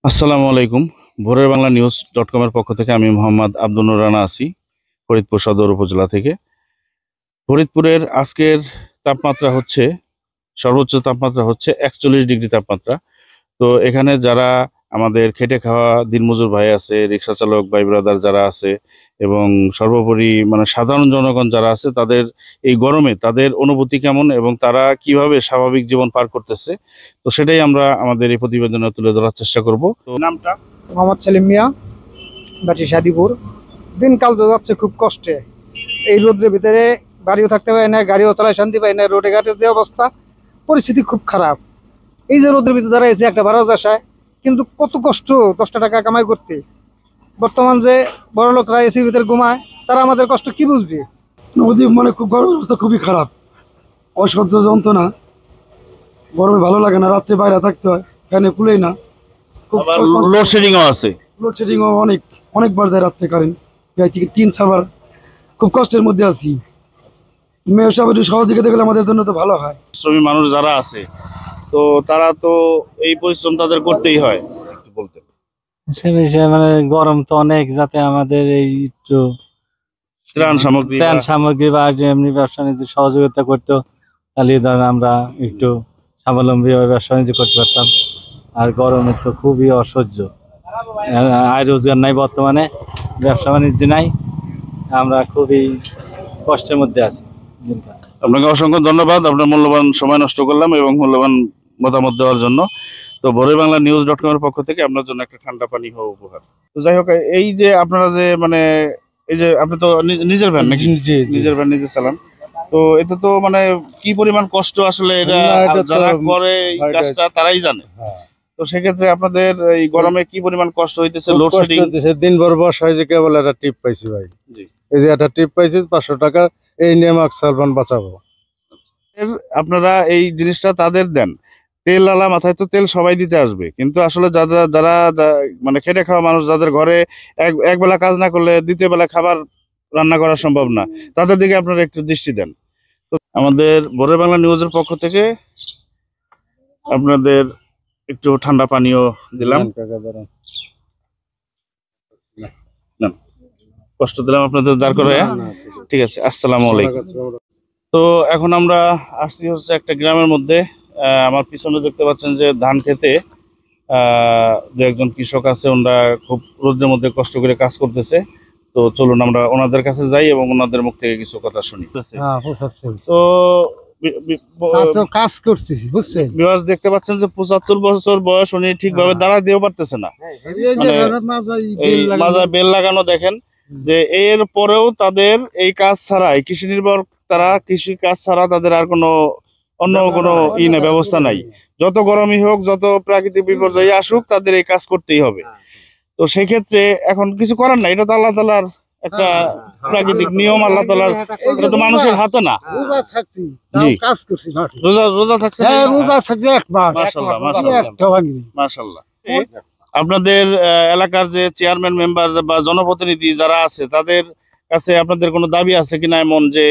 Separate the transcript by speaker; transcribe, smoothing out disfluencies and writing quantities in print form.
Speaker 1: আসসালামু আলাইকুম। ভোরের বাংলা নিউজ .com এর পক্ষ থেকে আমি মোহাম্মদ আব্দুল নূর রানা আছি, ফরিদপুর সদর উপজেলা থেকে। ফরিদপুরের আজকের তাপমাত্রা হচ্ছে, সর্বোচ্চ তাপমাত্রা হচ্ছে 41 ডিগ্রি তাপমাত্রা। তো এখানে যারা আমাদের খেটে খাওয়া দিনমজুর ভাই আছে, রিক্সা চালক ভাই ব্রাদার যারা আছে এবং সর্বোপরি মানে সাধারণ জনগণ যারা আছে, তাদের এই গরমে তাদের অনুভূতি কেমন এবং তারা কিভাবে স্বাভাবিক জীবন পার করতেছে, তো সেটাই আমরা আমাদের এই প্রতিবেদনে তুলে ধরার চেষ্টা করব। তো নামটা?
Speaker 2: মোহাম্মদ সেলিম মিয়া, বাড়ি শাদিপুর। দিনকাল তো যাচ্ছে খুব কষ্টে। এই রোদ্রের ভিতরে বাড়িও থাকতে পারে না, গাড়িও চালায় শান্তি পায় না, রোডে ঘাটের যে অবস্থা, পরিস্থিতি খুব খারাপ। এই যে রোদ্রের ভিতরে দাঁড়াইছে একটা ভাড়া আসায়, কিন্তু কত কষ্ট 10টা টাকা কামাই করতে। বর্তমান যে বড় লোকরা এসির ভিতরে ঘুমায়, তারা আমাদের কষ্ট কি বুঝবে?
Speaker 3: নদী মানে খুব গরমের অবস্থা খুবই খারাপ, অসহ্য যন্ত্রণা। গরমে ভালো লাগে না, রাত্রে বাইরে থাকতে হয়, ফ্যানে কুলেই না। খুব
Speaker 1: আবার লোডশেডিংও আছে।
Speaker 3: লোডশেডিংও অনেকবার যায় রাত্রে, কারেন্ট প্রায় থেকে 3-4 বার। খুব কষ্টের মধ্যে আছি। মেয়ের সব একটু সহযোগিতা গেলে আমাদের জন্য তো ভালো হয়।
Speaker 1: শ্রমিক মানুষ যারা আছে, তো তারা তো এই পরিশ্রম তাদের করতেই হয়। একটু বলতে
Speaker 4: সে বিষয়ে মানে গরম তো অনেক, যাতে আমাদের এই একটু
Speaker 1: ত্রাণ সামগ্রী
Speaker 4: ত্রাণ সামগ্রী বা এমনি ব্যবসা বাণিজ্য সহযোগিতা করতো, তাহলে ধরেন আমরা একটু স্বাবলম্বী হয়ে ব্যবসা বাণিজ্য করতে পারতাম। আর গরমে তো খুবই অসহ্য, আয় রোজগার নাই, বর্তমানে ব্যবসা বাণিজ্য নাই, আমরা খুবই কষ্টের মধ্যে আছি দিনকাল।
Speaker 1: আপনাকে অসংখ্য ধন্যবাদ, আপনার মূল্যবান সময় নষ্ট করলাম এবং মূল্যবান মতামত দেওয়ার জন্য। তো ভোরের বাংলা নিউজ .com এর পক্ষ থেকে আপনার জন্য একটা ঠান্ডা পানি হওয়া উপহার। তো যাই হোক, এই যে আপনারা যে মানে এই যে আপনি তো নিজের ভ্যান নাকি? নিজের ভ্যান নিজে চালান। তো এতে তো মানে কি পরিমাণ কষ্ট আসলে এটা যারা করে এই কাজটা তারাই জানে। তো সেক্ষেত্রে আপনাদের এই গরমে কি পরিমাণ কষ্ট হইতেছে? লোডশেডিং
Speaker 5: দিনভর বর্ষা হয়েছে, কেবল একটা টিপ পাইছি ভাই।
Speaker 1: জি।
Speaker 5: এই যে একটা টিপ পাইছি 500 টাকা, এই নিয়ে মাস্ক সালমান বাঁচাবো।
Speaker 1: আপনারা এই জিনিসটা তাদের দেন, তেল আলা মাথায় তো তেল সবাই দিতে আসবে, কিন্তু আসলে যারা মানে খেটে খাওয়া মানুষ, যাদের ঘরে এক বেলা কাজ না করলে দ্বিতীয় বেলা খাবার রান্না করা সম্ভব না, তাদের দিকে আপনারা একটু দৃষ্টি দেন। তো আমাদের ভোরের বাংলা নিউজের পক্ষ থেকে আপনাদের একটু ঠান্ডা পানীয় দিলাম। কষ্ট দিলাম আপনাদের দাঁড় করে। ঠিক আছে, আসসালামু আলাইকুম। তো এখন আমরা আসছি হচ্ছে একটা গ্রামের মধ্যে। আমার পিছনে দেখতে পাচ্ছেন যে ধান খেতে দু একজন কৃষক আছে, ওনারা খুব রোদের মধ্যে কষ্ট করে কাজ করতেছে। তো চলুন আমরা ওনাদের কাছে যাই এবং ওনাদের মুখ থেকে কিছু কথা শুনি। তো
Speaker 2: কাজ করতেছি, বুঝছেন?
Speaker 1: ভিউয়ার্স দেখতে পাচ্ছেন যে 75 বছর বয়স, উনি ঠিকভাবে দাঁড়াতেও পারতেছে না, এই মাজায় বেল লাগানো। দেখেন যে এর পরেও তাদের এই কাজ ছাড়াই, কৃষি নির্ভর তারা, কৃষি কাজ ছাড়া তাদের আর অন্য কোনো ব্যবস্থা নাই। যত গরমই হোক, যত প্রাকৃতিক বিপর্যয় আসুক, তাদের এই কাজ করতেই হবে। তো সেই ক্ষেত্রে এখন কিছু করার নাই, এটা তো আল্লাহ তাআলার একটা প্রাকৃতিক নিয়ম, আল্লাহ তাআলার, এটা তো মানুষের হাতে না।
Speaker 2: রোজা থাকছি,
Speaker 1: জি।
Speaker 2: কাজ করছি,
Speaker 1: রোজা থাকছে?
Speaker 2: রোজা থাকছি একবার।
Speaker 1: মাশাআল্লাহ, মাশাআল্লাহ। আপনাদের এলাকার যে চেয়ারম্যান মেম্বার বা জনপ্রতিনিধি যারা আছে, তাদের কাছে আপনাদের কোনো দাবি আছে কিনা, এমন যে